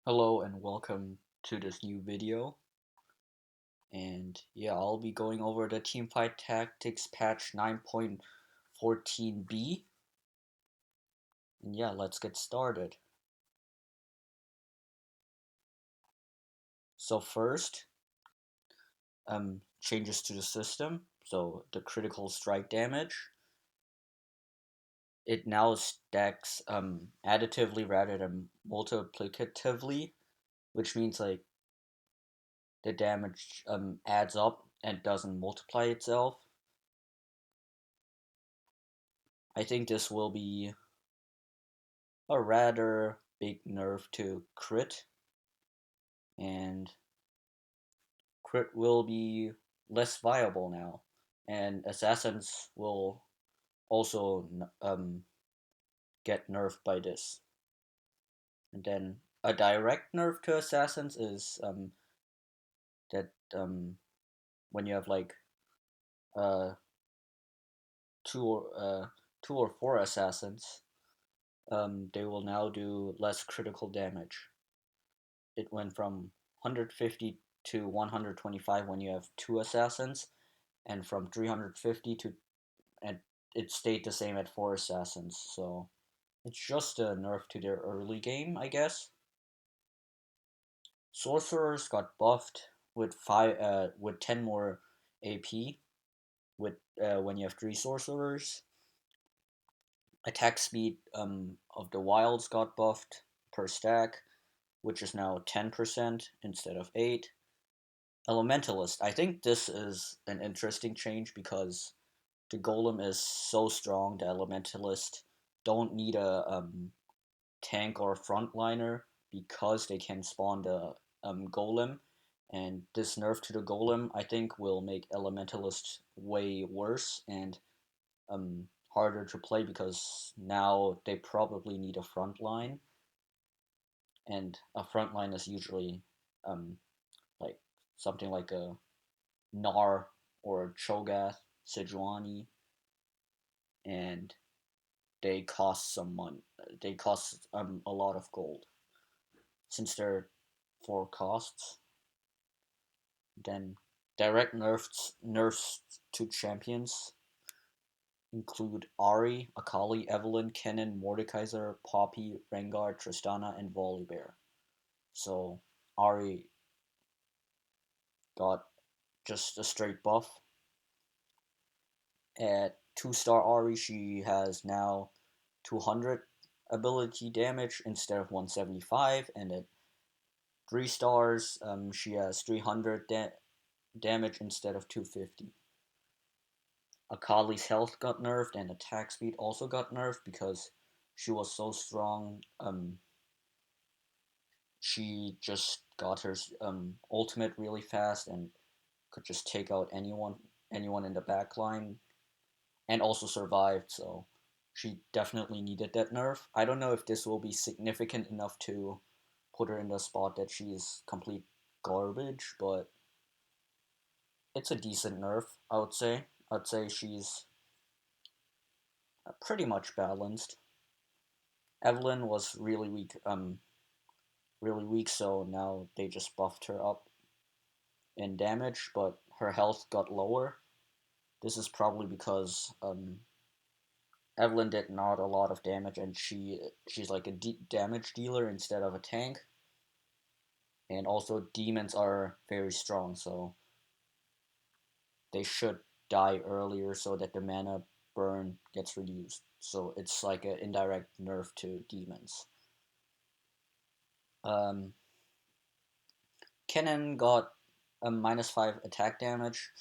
Hello and welcome to this new video. And yeah, I'll be going over the Teamfight Tactics patch 9.14b. And yeah, let's get started. So first, changes to the system. So the critical strike damage. It now stacks additively rather than multiplicatively, which means like the damage adds up and doesn't multiply itself. I think this will be a rather big nerf to crit, and crit will be less viable now, and assassins will also get nerfed by this. And then a direct nerf to assassins is that when you have like uh, two or uh, two or four assassins, they will now do less critical damage. It went from 150 to 125 when you have two assassins, and from 350 to and it stayed the same at four assassins. So it's just a nerf to their early game, I guess. Sorcerers got buffed with 10 more AP with when you have three sorcerers. Attack speed of the wilds got buffed per stack, which is now 10% instead of 8. Elementalist. I think this is an interesting change because the golem is so strong. The elementalist don't need a tank or a frontliner because they can spawn the golem. And this nerf to the golem, I think, will make elementalist way worse and harder to play because now they probably need a front line, and a front line is usually um, like something like a Nar or a Cho'Gath, Sejuani, and they cost some money. They cost a lot of gold since they're four costs. Then direct nerfs to champions include Ari, Akali, Evelynn, Kennen, Mordekaiser, Poppy, Rengar, Tristana, and Volibear. So Ari got just a straight buff. At 2-star Ari, she has now 200 ability damage instead of 175, and at 3 stars, she has 300 damage instead of 250. Akali's health got nerfed and attack speed also got nerfed because she was so strong. She just got her ultimate really fast and could just take out anyone in the back line, and also survived. So she definitely needed that nerf. I don't know if this will be significant enough to put her in the spot that she's complete garbage, but it's a decent nerf. I would say. I'd say she's pretty much balanced. Evelynn was really weak, so now they just buffed her up in damage, but her health got lower. This is probably because Evelynn did not a lot of damage, and she's like a damage dealer instead of a tank. And also demons are very strong, so they should die earlier so that the mana burn gets reduced. So it's like an indirect nerf to demons. Um, Kennen got a -5 attack damage.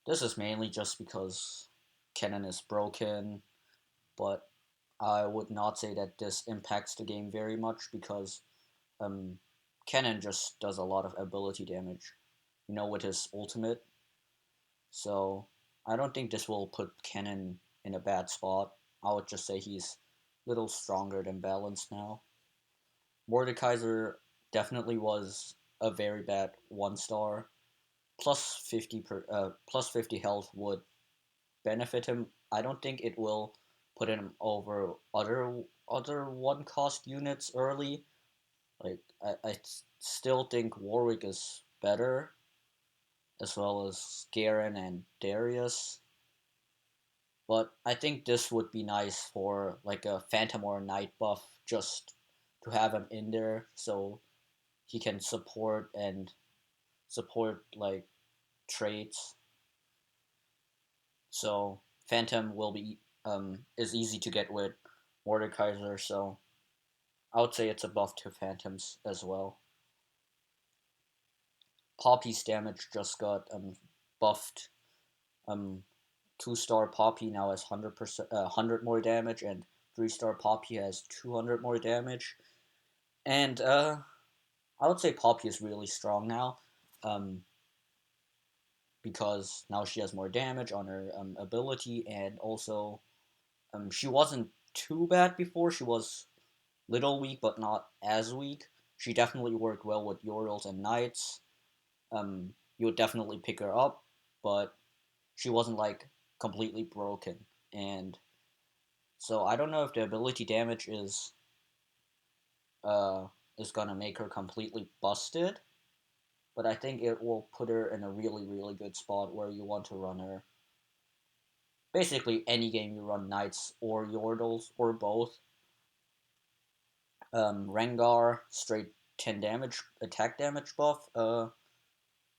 This is mainly just because Kennen is broken, but I would not say that this impacts the game very much because um, Kennen just does a lot of ability damage, with his ultimate. So I don't think this will put Kennen in a bad spot. I would just say he's a little stronger than balanced now. Mordekaiser definitely was a very bad 1-star. Plus 50 health would benefit him. I don't think it will put him over other one cost units early, Like still think Warwick is better, as well as Garen and Darius. But I think this would be nice for like a Phantom or a Knight buff, just to have him in there so he can support like traits. So Phantom will be is easy to get with Mordekaiser, so I would say it's a buff to Phantoms as well. Poppy's damage just got buffed. Um, 2-star Poppy now has 100%, 100 more damage, and 3-star Poppy has 200 more damage. And I would say Poppy is really strong now, um, because now she has more damage on her ability, and also she wasn't too bad before. She was little weak, but not as weak. She definitely worked well with Yordles and Knights. You would definitely pick her up, but she wasn't like completely broken. And so I don't know if the ability damage uh is gonna make her completely busted, but I think it will put her in a really really good spot where you want to run her. Basically, any game you run Knights or Yordles or both. Rengar straight 10 damage attack damage buff.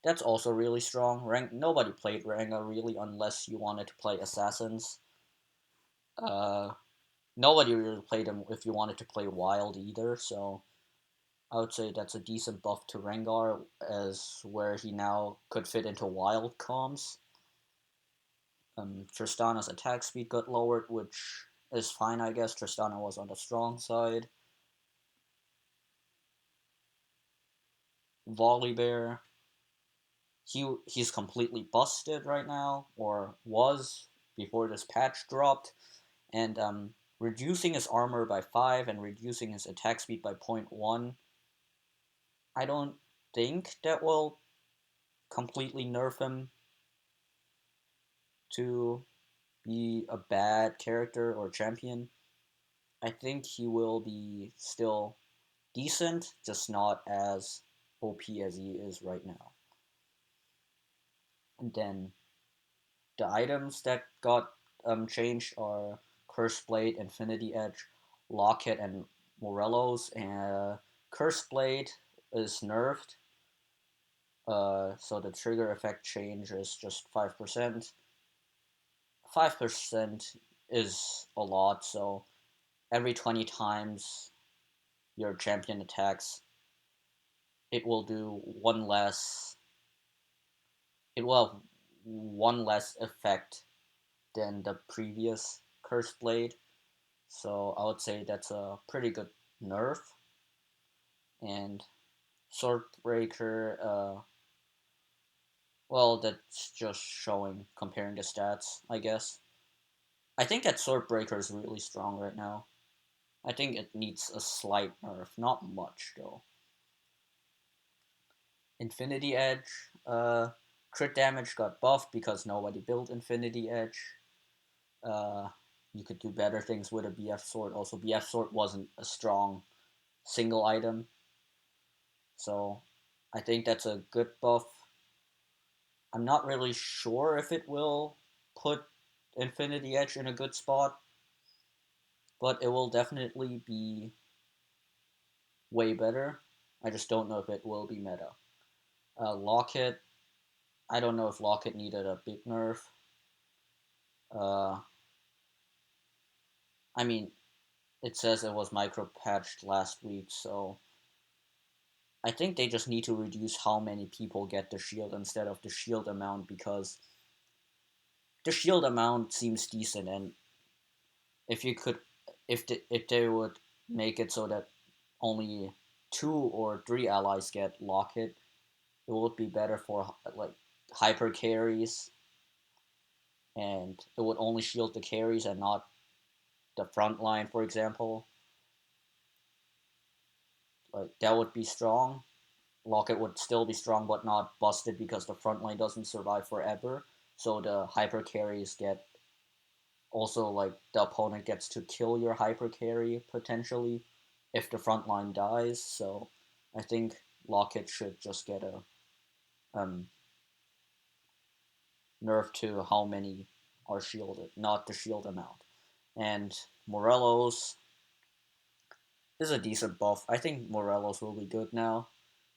That's also really strong. Nobody played Rengar really unless you wanted to play assassins. Uh, Nobody really played him if you wanted to play wild either. So I would say that's a decent buff to Rengar, as where he now could fit into wild comms. Tristana's attack speed got lowered, which is fine, I guess. Tristana was on the strong side. Volibear, he's completely busted right now, or was before this patch dropped, and reducing his armor by 5 and reducing his attack speed by 0.1. I don't think that will completely nerf him to be a bad character or champion. I think he will be still decent, just not as OP as he is right now. And then the items that got changed are Curse Blade, Infinity Edge, Locket, and Morello's. And Curse Blade is nerfed, so the trigger effect change is just 5%. 5% is a lot, so every 20 times your champion attacks, it will do one less. It will have one less effect than the previous Curse Blade. So I would say that's a pretty good nerf. And Swordbreaker, well, that's just showing, comparing the stats, I guess. I think that Swordbreaker is really strong right now. I think it needs a slight nerf, not much though. Infinity Edge, crit damage got buffed because nobody built Infinity Edge. Uh, you could do better things with a BF Sword. Also, BF Sword wasn't a strong single item, so I think that's a good buff. I'm not really sure if it will put Infinity Edge in a good spot, but it will definitely be way better. I just don't know if it will be meta. Locket, I don't know if Locket needed a big nerf. Uh, I mean, it says it was micro patched last week, so I think they just need to reduce how many people get the shield instead of the shield amount, because the shield amount seems decent, and if you could, if they would make it so that only 2 or 3 allies get Locket, it would be better for like hyper carries, and it would only shield the carries and not the front line, for example. Like that would be strong. Locket would still be strong, but not busted because the front line doesn't survive forever. So the hyper carries get also, like, the opponent gets to kill your hyper carry potentially. if the front line dies. So I think Lockett should just get a um, nerf to how many are shielded, not the shield amount. And Morelos is a decent buff. I think Morelos will be good now.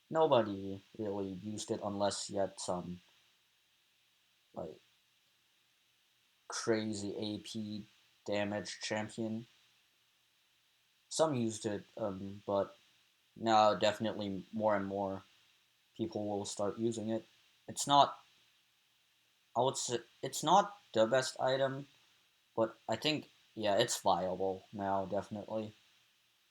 Nobody really used it unless you had some like crazy AP damage champion. Some used it, but now definitely more and more people will start using it. It's not, I would say, it's not the best item, but I think yeah, it's viable now definitely.